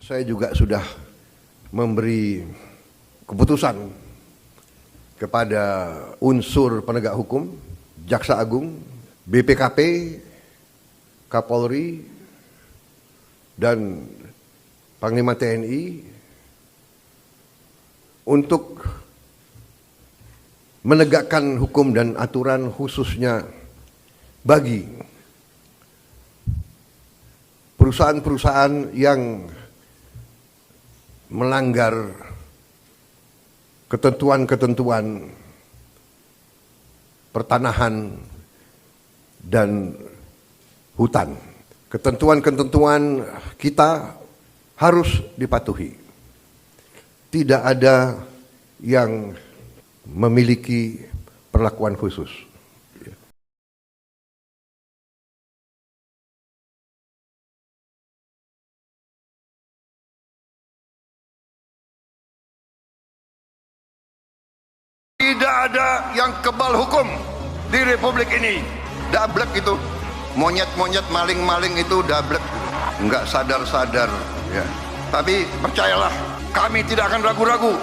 Saya juga sudah memberi keputusan kepada unsur penegak hukum, Jaksa Agung, BPKP, Kapolri, dan Panglima TNI untuk menegakkan hukum dan aturan khususnya bagi perusahaan-perusahaan yang melanggar ketentuan-ketentuan pertanahan dan hutan. Ketentuan-ketentuan kita harus dipatuhi. Tidak ada yang memiliki perlakuan khusus. Tidak ada yang kebal hukum di Republik ini. Dablek itu, monyet-monyet, maling-maling itu dablek, nggak sadar-sadar. Ya. Tapi percayalah, kami tidak akan ragu-ragu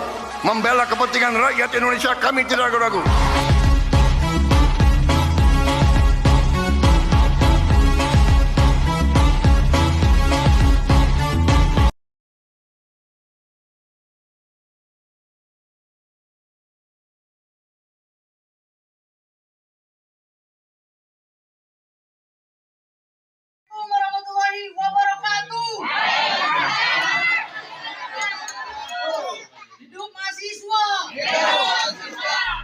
membela kepentingan rakyat Indonesia. Kami tidak ragu-ragu. Warahmatullahi wabarakatuh. Hidup mahasiswa.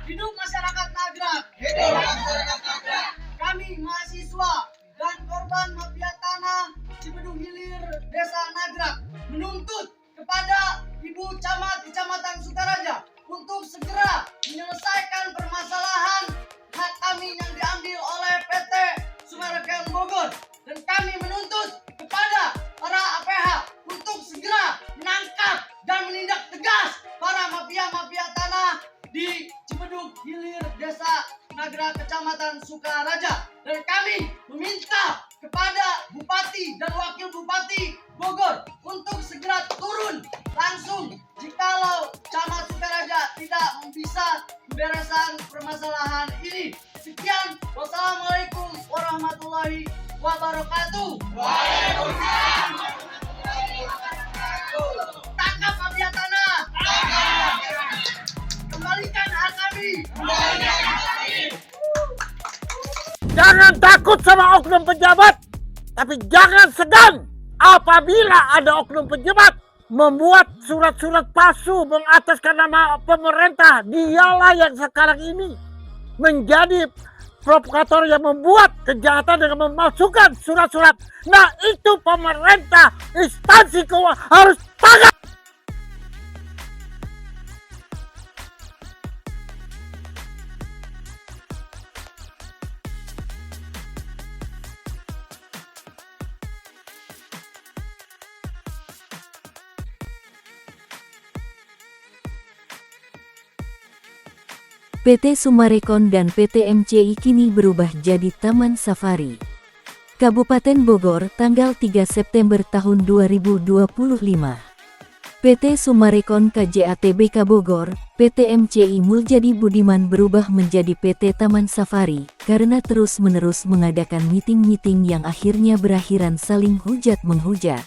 Hidup masyarakat Nagrak. Kami mahasiswa dan korban mafia tanah Cibedung Hilir, Desa Nagrak menuntut kepada Ibu Camat Kecamatan Sukaraja untuk segera menyelesaikan permasalahan hak kami yang diambil oleh PT Summarecon Bogor. Dan kami menuntut kepada para APH untuk segera menangkap dan menindak tegas para mafia-mafia tanah di Cibedung Hilir, Desa Nagrak, Kecamatan Sukaraja. Dan kami meminta kepada Bupati dan Wakil Bupati Bogor untuk segera turun langsung jikalau Camat Sukaraja tidak bisa membereskan permasalahan ini. Sekian, wassalamualaikum warahmatullahi wabarakatuh. Waalaikumsalam. Tangkap mafia tanah. Kembalikan hak kami. Jangan takut sama oknum pejabat, tapi jangan segan apabila ada oknum pejabat membuat surat-surat palsu mengataskan nama pemerintah. Dialah yang sekarang ini menjadi provokator yang membuat kejahatan dengan memasukkan surat-surat. Nah, itu pemerintah, instansi keuangan harus tanggap. PT Summarecon dan PT MCI kini berubah jadi Taman Safari. Kabupaten Bogor, tanggal 3 September tahun 2025. PT Summarecon KJATBK Bogor, PT MCI Muljadi Budiman berubah menjadi PT Taman Safari karena terus-menerus mengadakan meeting-meeting yang akhirnya berakhiran saling hujat-menghujat.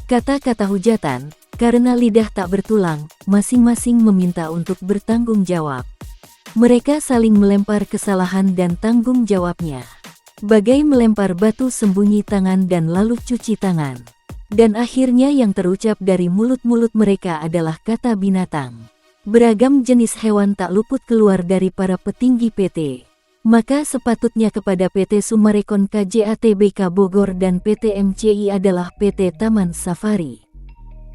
Kata-kata hujatan, karena lidah tak bertulang, masing-masing meminta untuk bertanggung jawab. Mereka saling melempar kesalahan dan tanggung jawabnya. Bagai melempar batu sembunyi tangan dan lalu cuci tangan. Dan akhirnya yang terucap dari mulut-mulut mereka adalah kata binatang. Beragam jenis hewan tak luput keluar dari para petinggi PT. Maka sepatutnya kepada PT Summarecon KJATBK Bogor dan PT MCI adalah PT Taman Safari.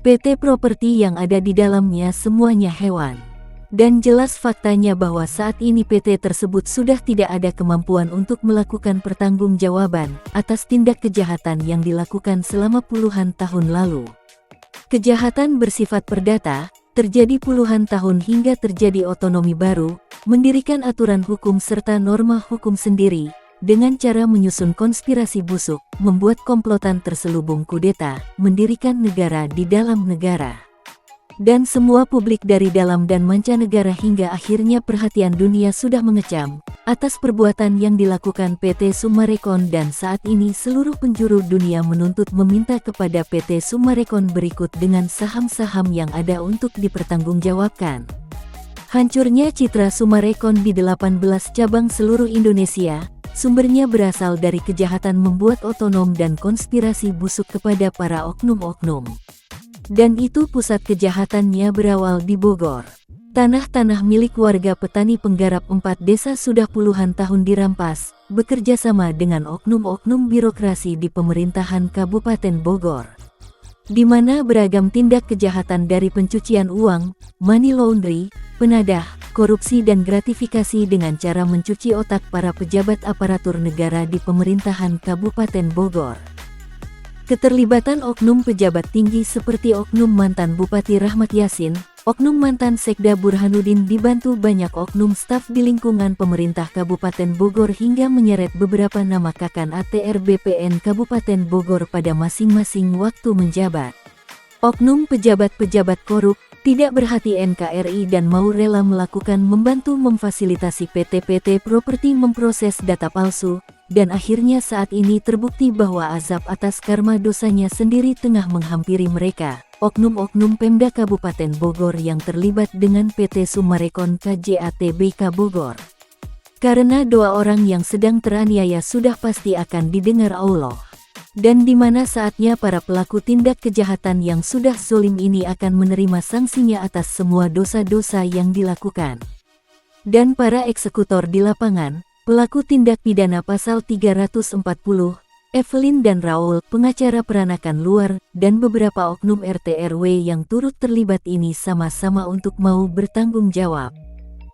PT properti yang ada di dalamnya semuanya hewan. Dan jelas faktanya bahwa saat ini PT tersebut sudah tidak ada kemampuan untuk melakukan pertanggungjawaban atas tindak kejahatan yang dilakukan selama puluhan tahun lalu. Kejahatan bersifat perdata, terjadi puluhan tahun hingga terjadi otonomi baru, mendirikan aturan hukum serta norma hukum sendiri, dengan cara menyusun konspirasi busuk, membuat komplotan terselubung kudeta, mendirikan negara di dalam negara. Dan semua publik dari dalam dan mancanegara hingga akhirnya perhatian dunia sudah mengecam atas perbuatan yang dilakukan PT Summarecon, dan saat ini seluruh penjuru dunia menuntut meminta kepada PT Summarecon berikut dengan saham-saham yang ada untuk dipertanggungjawabkan. Hancurnya citra Summarecon di 18 cabang seluruh Indonesia, sumbernya berasal dari kejahatan membuat otonom dan konspirasi busuk kepada para oknum-oknum. Dan itu pusat kejahatannya berawal di Bogor. Tanah-tanah milik warga petani penggarap 4 desa sudah puluhan tahun dirampas, bekerja sama dengan oknum-oknum birokrasi di pemerintahan Kabupaten Bogor. Di mana beragam tindak kejahatan dari pencucian uang, money laundry, penadah, korupsi dan gratifikasi dengan cara mencuci otak para pejabat aparatur negara di pemerintahan Kabupaten Bogor. Keterlibatan oknum pejabat tinggi seperti oknum mantan Bupati Rahmat Yasin, oknum mantan Sekda Burhanuddin dibantu banyak oknum staf di lingkungan pemerintah Kabupaten Bogor hingga menyeret beberapa nama Kakan ATR BPN Kabupaten Bogor pada masing-masing waktu menjabat. Oknum pejabat-pejabat korup, tidak berhati NKRI dan mau rela melakukan membantu memfasilitasi PT-PT properti memproses data palsu, dan akhirnya saat ini terbukti bahwa azab atas karma dosanya sendiri tengah menghampiri mereka, oknum-oknum Pemda Kabupaten Bogor yang terlibat dengan PT Summarecon KJATBK Bogor. Karena doa orang yang sedang teraniaya sudah pasti akan didengar Allah. Dan di mana saatnya para pelaku tindak kejahatan yang sudah zalim ini akan menerima sanksinya atas semua dosa-dosa yang dilakukan. Dan para eksekutor di lapangan, pelaku tindak pidana pasal 340, Evelyn dan Raul, pengacara peranakan luar, dan beberapa oknum RT/RW yang turut terlibat ini sama-sama untuk mau bertanggung jawab.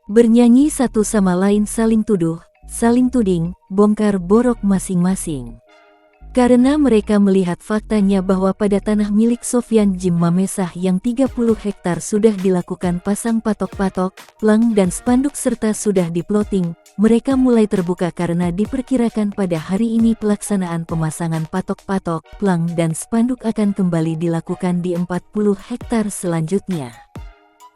Bernyanyi satu sama lain saling tuduh, saling tuding, bongkar borok masing-masing. Karena mereka melihat faktanya bahwa pada tanah milik Sofyan Jim Mamesah yang 30 hektar sudah dilakukan pasang patok-patok, plang dan spanduk serta sudah diploting, mereka mulai terbuka karena diperkirakan pada hari ini pelaksanaan pemasangan patok-patok, plang dan spanduk akan kembali dilakukan di 40 hektar selanjutnya.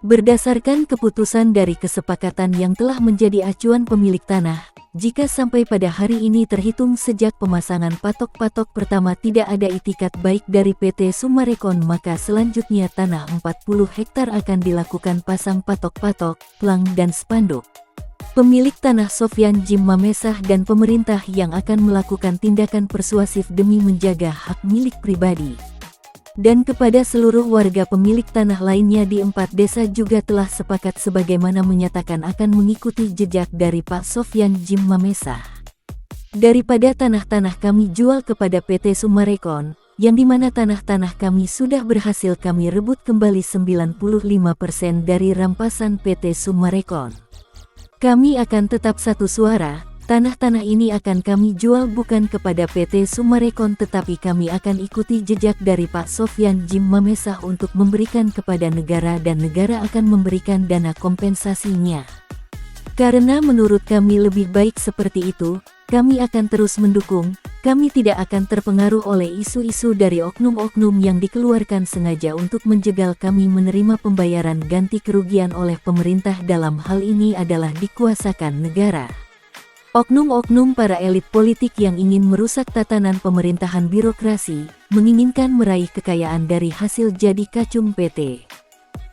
Berdasarkan keputusan dari kesepakatan yang telah menjadi acuan pemilik tanah, jika sampai pada hari ini terhitung sejak pemasangan patok-patok pertama tidak ada itikat baik dari PT Summarecon, maka selanjutnya tanah 40 hektar akan dilakukan pasang patok-patok, plang dan spanduk. Pemilik tanah Sofyan Jim Mamesah dan pemerintah yang akan melakukan tindakan persuasif demi menjaga hak milik pribadi. Dan kepada seluruh warga pemilik tanah lainnya di 4 desa juga telah sepakat sebagaimana menyatakan akan mengikuti jejak dari Pak Sofyan Jim Mamesah. Daripada tanah-tanah kami jual kepada PT Summarecon, yang dimana tanah-tanah kami sudah berhasil kami rebut kembali 95% dari rampasan PT Summarecon. Kami akan tetap satu suara. Tanah-tanah ini akan kami jual bukan kepada PT Summarecon tetapi kami akan ikuti jejak dari Pak Sofyan Jim Mamesah untuk memberikan kepada negara dan negara akan memberikan dana kompensasinya. Karena menurut kami lebih baik seperti itu, kami akan terus mendukung, kami tidak akan terpengaruh oleh isu-isu dari oknum-oknum yang dikeluarkan sengaja untuk menjegal kami menerima pembayaran ganti kerugian oleh pemerintah dalam hal ini adalah dikuasakan negara. Oknum-oknum para elit politik yang ingin merusak tatanan pemerintahan birokrasi, menginginkan meraih kekayaan dari hasil jadi kacung PT.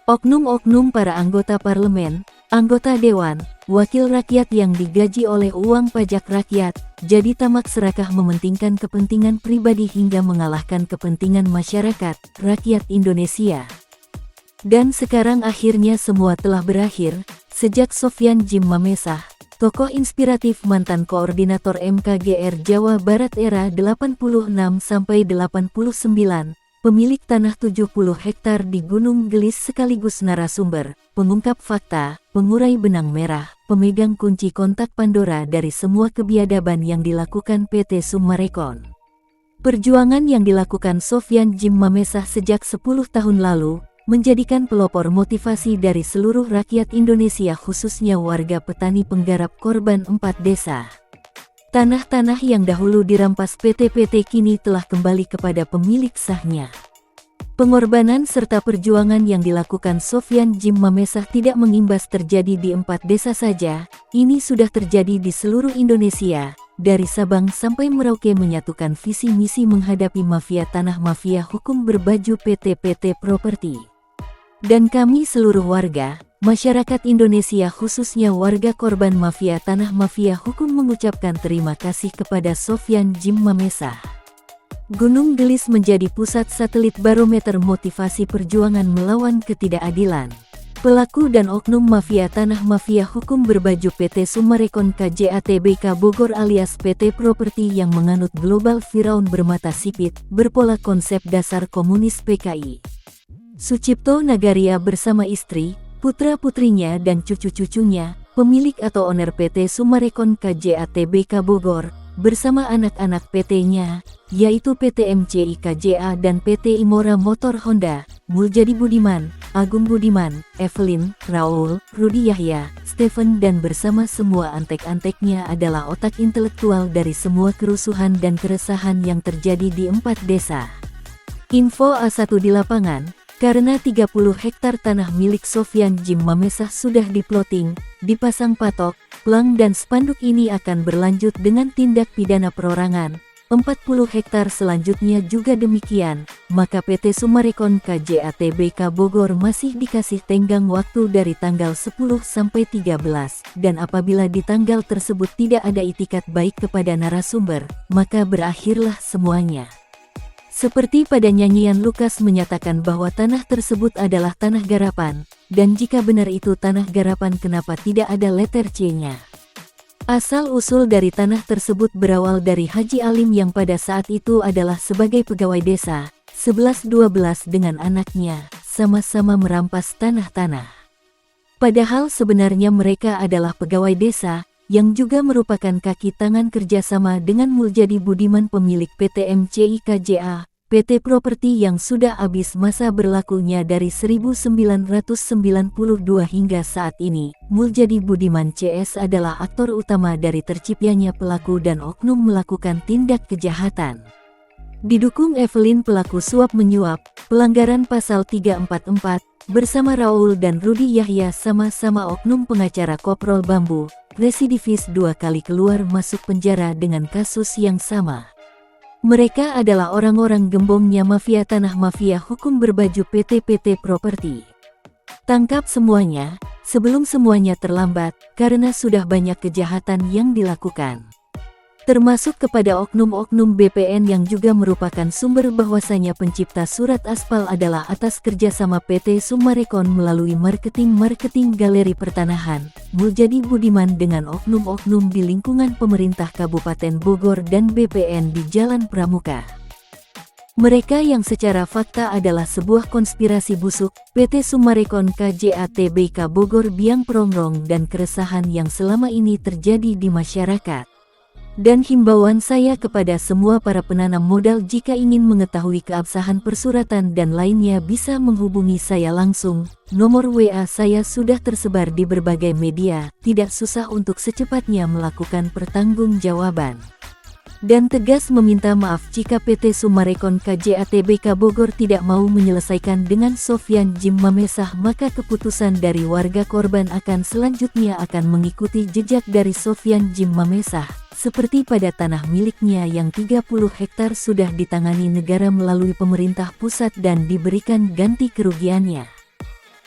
Oknum-oknum para anggota parlemen, anggota dewan, wakil rakyat yang digaji oleh uang pajak rakyat, jadi tamak serakah mementingkan kepentingan pribadi hingga mengalahkan kepentingan masyarakat, rakyat Indonesia. Dan sekarang akhirnya semua telah berakhir, sejak Sofyan Jim Mamesah, tokoh inspiratif mantan koordinator MKGR Jawa Barat era 86-89, pemilik tanah 70 hektar di Gunung Gelis sekaligus narasumber, pengungkap fakta, pengurai benang merah, pemegang kunci kontak Pandora dari semua kebiadaban yang dilakukan PT Summarecon. Perjuangan yang dilakukan Sofyan Jim Mamesah sejak 10 tahun lalu, menjadikan pelopor motivasi dari seluruh rakyat Indonesia khususnya warga petani penggarap korban 4 desa. Tanah-tanah yang dahulu dirampas PT-PT kini telah kembali kepada pemilik sahnya. Pengorbanan serta perjuangan yang dilakukan Sofyan Jim Mamesah tidak mengimbas terjadi di 4 desa saja, ini sudah terjadi di seluruh Indonesia, dari Sabang sampai Merauke menyatukan visi misi menghadapi mafia tanah mafia hukum berbaju PT-PT Properti. Dan kami seluruh warga, masyarakat Indonesia khususnya warga korban mafia tanah mafia hukum mengucapkan terima kasih kepada Sofyan Jim Mamesah. Gunung Gelis menjadi pusat satelit barometer motivasi perjuangan melawan ketidakadilan. Pelaku dan oknum mafia tanah mafia hukum berbaju PT Summarecon KJA Tbk Bogor alias PT Properti yang menganut global Firaun bermata sipit, berpola konsep dasar komunis PKI. Sucipto Nagaria bersama istri, putra-putrinya dan cucu-cucunya, pemilik atau owner PT Summarecon KJA Tbk Bogor, bersama anak-anak PT-nya, yaitu PT MCI KJA dan PT Imora Motor Honda, Muljadi Budiman, Agung Budiman, Evelyn, Raul, Rudi Yahya, Stephen dan bersama semua antek-anteknya adalah otak intelektual dari semua kerusuhan dan keresahan yang terjadi di 4 desa. Info A1 di lapangan, karena 30 hektar tanah milik Sofyan Jim Mamesah sudah diploting, dipasang patok, plang dan spanduk ini akan berlanjut dengan tindak pidana perorangan. 40 hektar selanjutnya juga demikian, maka PT Summarecon KJA Tbk Bogor masih dikasih tenggang waktu dari tanggal 10 sampai 13, dan apabila di tanggal tersebut tidak ada itikat baik kepada narasumber, maka berakhirlah semuanya. Seperti pada nyanyian Lukas menyatakan bahwa tanah tersebut adalah tanah garapan, dan jika benar itu tanah garapan kenapa tidak ada letter C-nya. Asal-usul dari tanah tersebut berawal dari Haji Alim yang pada saat itu adalah sebagai pegawai desa, 11-12 dengan anaknya, sama-sama merampas tanah-tanah. Padahal sebenarnya mereka adalah pegawai desa, yang juga merupakan kaki tangan kerjasama dengan Muljadi Budiman pemilik PT MCI KJA, PT Properti yang sudah habis masa berlakunya dari 1992 hingga saat ini. Muljadi Budiman CS adalah aktor utama dari terciptanya pelaku dan oknum melakukan tindak kejahatan. Didukung Evelyn pelaku suap menyuap, pelanggaran pasal 344, bersama Raul dan Rudi Yahya sama-sama oknum pengacara Koprol Bambu, residivis 2 kali keluar masuk penjara dengan kasus yang sama. Mereka adalah orang-orang gembongnya mafia tanah mafia hukum berbaju PT-PT Properti. Tangkap semuanya, sebelum semuanya terlambat, karena sudah banyak kejahatan yang dilakukan. Termasuk kepada oknum-oknum BPN yang juga merupakan sumber bahwasanya pencipta surat aspal adalah atas kerjasama PT Summarecon melalui marketing galeri pertanahan, Muljadi Budiman dengan oknum-oknum di lingkungan pemerintah Kabupaten Bogor dan BPN di Jalan Pramuka. Mereka yang secara fakta adalah sebuah konspirasi busuk, PT Summarecon KJA Tbk Bogor biang prongrong dan keresahan yang selama ini terjadi di masyarakat. Dan himbauan saya kepada semua para penanam modal jika ingin mengetahui keabsahan persuratan dan lainnya bisa menghubungi saya langsung, nomor WA saya sudah tersebar di berbagai media, tidak susah untuk secepatnya melakukan pertanggungjawaban. Dan tegas meminta maaf jika PT Summarecon KJA Tbk Bogor tidak mau menyelesaikan dengan Sofyan Jim Mamesah, maka keputusan dari warga korban akan selanjutnya akan mengikuti jejak dari Sofyan Jim Mamesah, seperti pada tanah miliknya yang 30 hektar sudah ditangani negara melalui pemerintah pusat dan diberikan ganti kerugiannya.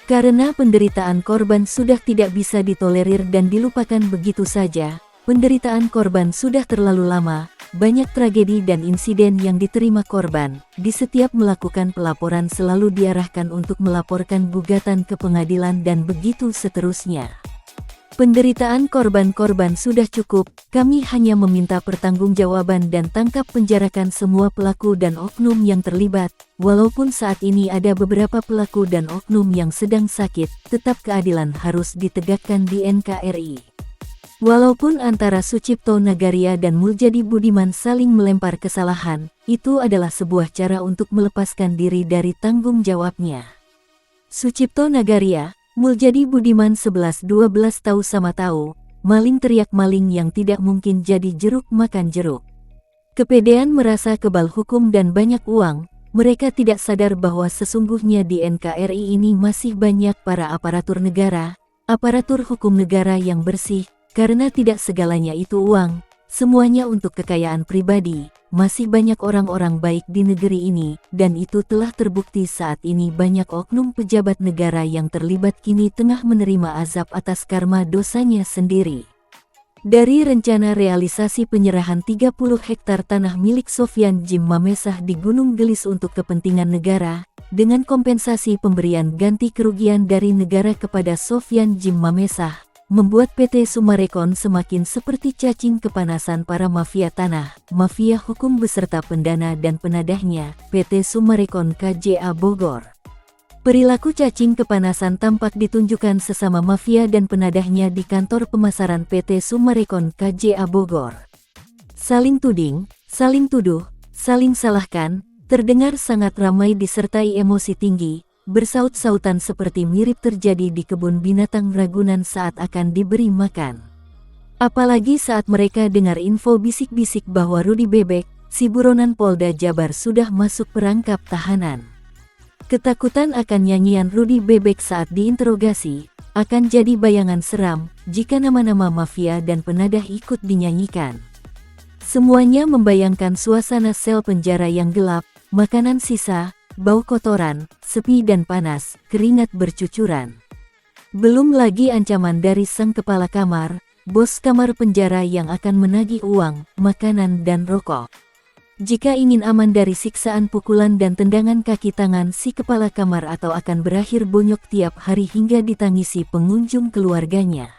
Karena penderitaan korban sudah tidak bisa ditolerir dan dilupakan begitu saja, penderitaan korban sudah terlalu lama, banyak tragedi dan insiden yang diterima korban, di setiap melakukan pelaporan selalu diarahkan untuk melaporkan gugatan ke pengadilan dan begitu seterusnya. Penderitaan korban-korban sudah cukup, kami hanya meminta pertanggungjawaban dan tangkap penjarakan semua pelaku dan oknum yang terlibat, walaupun saat ini ada beberapa pelaku dan oknum yang sedang sakit, tetap keadilan harus ditegakkan di NKRI. Walaupun antara Sucipto Nagaria dan Muljadi Budiman saling melempar kesalahan, itu adalah sebuah cara untuk melepaskan diri dari tanggung jawabnya. Sucipto Nagaria, Muljadi Budiman 11-12 tahu sama tahu, maling teriak maling yang tidak mungkin jadi jeruk makan jeruk. Kepedean merasa kebal hukum dan banyak uang, mereka tidak sadar bahwa sesungguhnya di NKRI ini masih banyak para aparatur negara, aparatur hukum negara yang bersih, karena tidak segalanya itu uang, semuanya untuk kekayaan pribadi. Masih banyak orang-orang baik di negeri ini, dan itu telah terbukti saat ini banyak oknum pejabat negara yang terlibat kini tengah menerima azab atas karma dosanya sendiri. Dari rencana realisasi penyerahan 30 hektar tanah milik Sofyan Jim Mamesah di Gunung Gelis untuk kepentingan negara, dengan kompensasi pemberian ganti kerugian dari negara kepada Sofyan Jim Mamesah, membuat PT Summarecon semakin seperti cacing kepanasan para mafia tanah, mafia hukum beserta pendana dan penadahnya, PT Summarecon KJA Bogor. Perilaku cacing kepanasan tampak ditunjukkan sesama mafia dan penadahnya di kantor pemasaran PT Summarecon KJA Bogor. Saling tuding, saling tuduh, saling salahkan, terdengar sangat ramai disertai emosi tinggi, bersaut-sautan seperti mirip terjadi di kebun binatang Ragunan saat akan diberi makan. Apalagi saat mereka dengar info bisik-bisik bahwa Rudi Bebek, si buronan Polda Jabar sudah masuk perangkap tahanan. Ketakutan akan nyanyian Rudi Bebek saat diinterogasi, akan jadi bayangan seram jika nama-nama mafia dan penadah ikut dinyanyikan. Semuanya membayangkan suasana sel penjara yang gelap, makanan sisa, bau kotoran, sepi dan panas, keringat bercucuran. Belum lagi ancaman dari sang kepala kamar, bos kamar penjara yang akan menagih uang, makanan dan rokok. Jika ingin aman dari siksaan pukulan dan tendangan kaki tangan si kepala kamar atau akan berakhir bonyok tiap hari hingga ditangisi pengunjung keluarganya.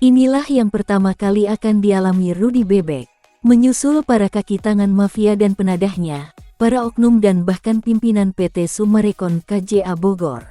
Inilah yang pertama kali akan dialami Rudi Bebek. Menyusul para kaki tangan mafia dan penadahnya, para oknum dan bahkan pimpinan PT Summarecon KJA Bogor.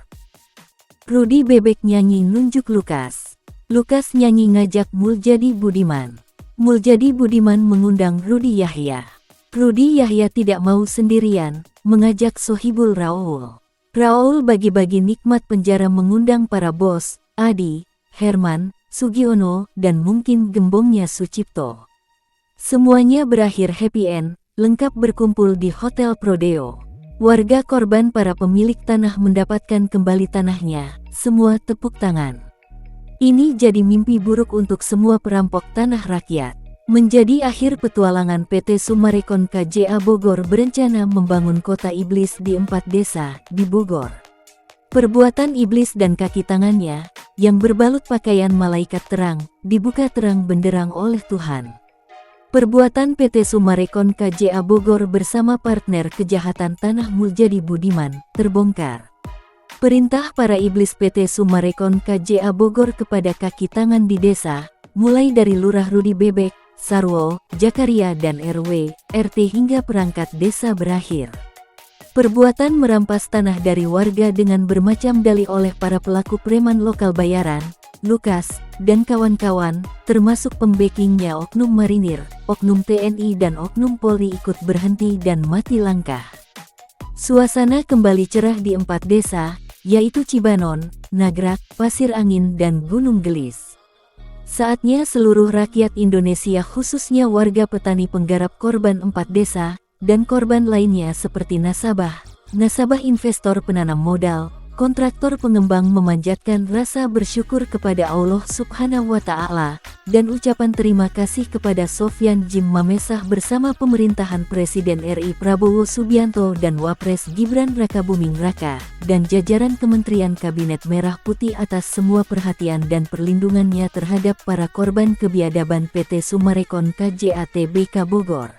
Rudi Bebek nyanyi nunjuk Lukas. Lukas nyanyi ngajak Muljadi Budiman. Muljadi Budiman mengundang Rudi Yahya. Rudi Yahya tidak mau sendirian, mengajak Sohibul Raoul. Raoul bagi-bagi nikmat penjara mengundang para bos, Adi, Herman, Sugiono, dan mungkin gembongnya Sucipto. Semuanya berakhir happy end, lengkap berkumpul di Hotel Prodeo. Warga korban para pemilik tanah mendapatkan kembali tanahnya, semua tepuk tangan. Ini jadi mimpi buruk untuk semua perampok tanah rakyat. Menjadi akhir petualangan PT Summarecon KJA Bogor berencana membangun kota iblis di 4 desa di Bogor. Perbuatan iblis dan kaki tangannya, yang berbalut pakaian malaikat terang, dibuka terang benderang oleh Tuhan. Perbuatan PT Summarecon KJA Bogor bersama partner kejahatan tanah Muljadi Budiman, terbongkar. Perintah para iblis PT Summarecon KJA Bogor kepada kaki tangan di desa, mulai dari Lurah Rudi Bebek, Sarwo, Jakaria dan RW, RT hingga perangkat desa berakhir. Perbuatan merampas tanah dari warga dengan bermacam dalih oleh para pelaku preman lokal bayaran, Lukas, dan kawan-kawan, termasuk pembekingnya oknum marinir, oknum TNI dan oknum Polri ikut berhenti dan mati langkah. Suasana kembali cerah di 4 desa, yaitu Cibanon, Nagrak, Pasir Angin dan Gunung Gelis. Saatnya seluruh rakyat Indonesia khususnya warga petani penggarap korban 4 desa, dan korban lainnya seperti nasabah investor penanam modal, kontraktor pengembang memanjatkan rasa bersyukur kepada Allah Subhanahu wa Ta'ala, dan ucapan terima kasih kepada Sofyan Jim Mamesah bersama pemerintahan Presiden RI Prabowo Subianto dan Wapres Gibran Rakabuming Raka, dan jajaran Kementerian Kabinet Merah Putih atas semua perhatian dan perlindungannya terhadap para korban kebiadaban PT Summarecon KJA Tbk Bogor.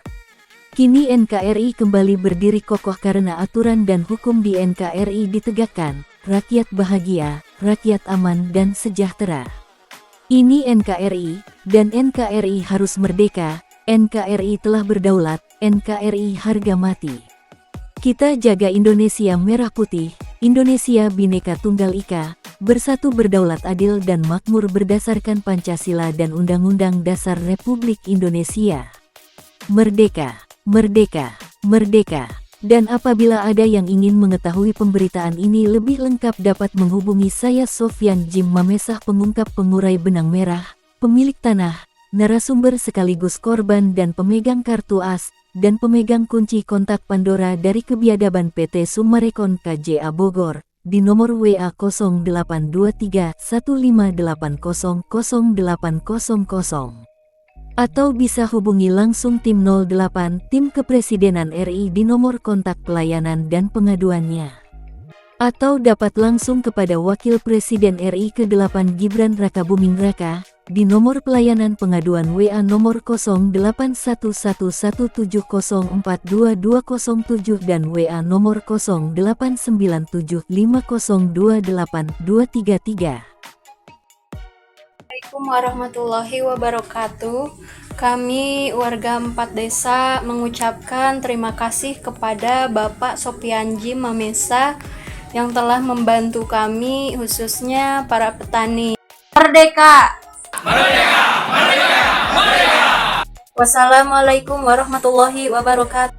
Kini NKRI kembali berdiri kokoh karena aturan dan hukum di NKRI ditegakkan, rakyat bahagia, rakyat aman dan sejahtera. Ini NKRI, dan NKRI harus merdeka, NKRI telah berdaulat, NKRI harga mati. Kita jaga Indonesia merah putih, Indonesia Bhinneka Tunggal Ika, bersatu berdaulat adil dan makmur berdasarkan Pancasila dan Undang-Undang Dasar Republik Indonesia. Merdeka! Merdeka, merdeka. Dan apabila ada yang ingin mengetahui pemberitaan ini lebih lengkap dapat menghubungi saya Sofyan Jim Mamesah pengungkap pengurai benang merah, pemilik tanah, narasumber sekaligus korban dan pemegang kartu as, dan pemegang kunci kontak Pandora dari kebiadaban PT Summarecon KJA Bogor, di nomor WA 0823 1580 0800. Atau bisa hubungi langsung tim 08 Tim Kepresidenan RI di nomor kontak pelayanan dan pengaduannya. Atau dapat langsung kepada Wakil Presiden RI ke-8 Gibran Rakabuming Raka, di nomor pelayanan pengaduan WA nomor 081170422207 dan WA nomor 0897502823. Assalamualaikum warahmatullahi wabarakatuh. Kami warga 4 desa mengucapkan terima kasih kepada Bapak Sopianji Mamesa yang telah membantu kami, khususnya para petani. Merdeka! Merdeka! Merdeka! Merdeka! Wassalamualaikum warahmatullahi wabarakatuh.